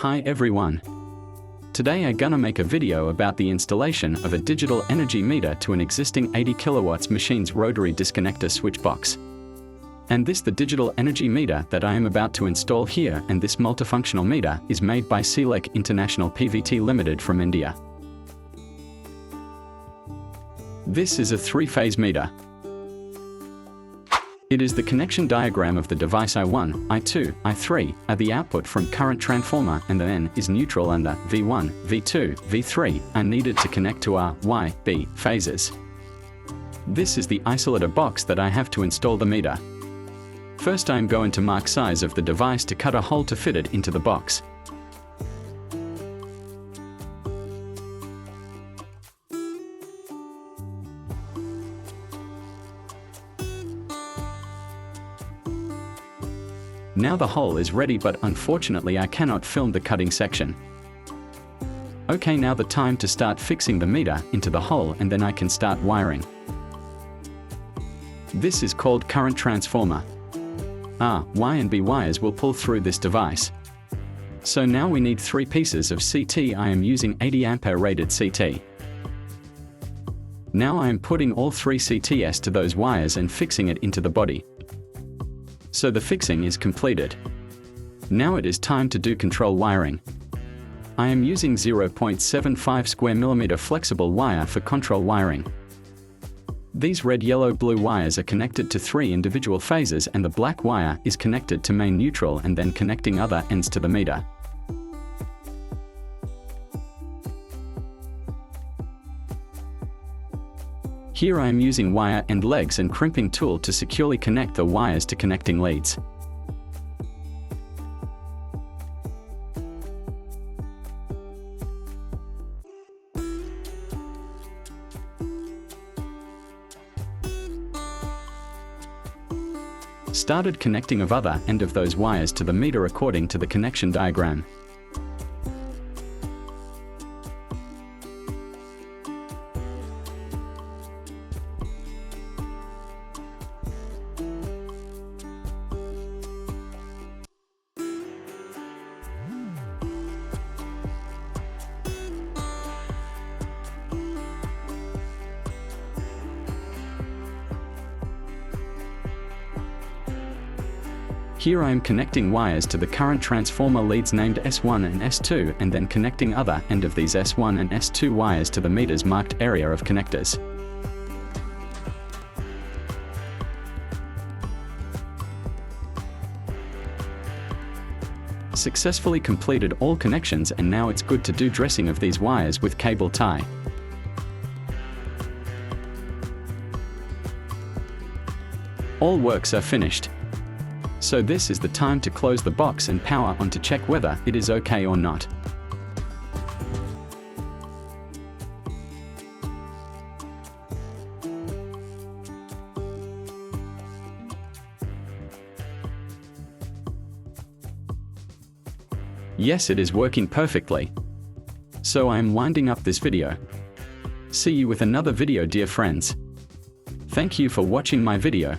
Hi everyone. Today I'm gonna make a video about the installation of a digital energy meter to an existing 80 kilowatts machine's rotary disconnector switch box. And this the digital energy meter that I am about to install here, and this multifunctional meter is made by Selec International PVT Limited from India. This is a 3-phase meter. It is the connection diagram of the device I1, I2, I3 are the output from current transformer, and the N is neutral, and the V1, V2, V3 are needed to connect to R, Y, B phases. This is the isolator box that I have to install the meter. First I am going to mark size of the device to cut a hole to fit it into the box. Now the hole is ready, but unfortunately I cannot film the cutting section. Okay, now the time to start fixing the meter into the hole, and then I can start wiring. This is called current transformer. R, Y and B wires will pull through this device. So now we need 3 pieces of CT. I am using 80 ampere rated CT. Now I am putting all 3 CTs to those wires and fixing it into the body. So the fixing is completed. Now it is time to do control wiring. I am using 0.75 square millimeter flexible wire for control wiring. These red, yellow, blue wires are connected to 3 individual phases, and the black wire is connected to main neutral and then connecting other ends to the meter. Here I am using wire end legs and crimping tool to securely connect the wires to connecting leads. Started connecting of other end of those wires to the meter according to the connection diagram. Here I am connecting wires to the current transformer leads named S1 and S2, and then connecting other end of these S1 and S2 wires to the meter's marked area of connectors. Successfully completed all connections, and now it's good to do dressing of these wires with cable tie. All works are finished. So this is the time to close the box and power on to check whether it is okay or not. Yes, it is working perfectly. So I am winding up this video. See you with another video, dear friends. Thank you for watching my video.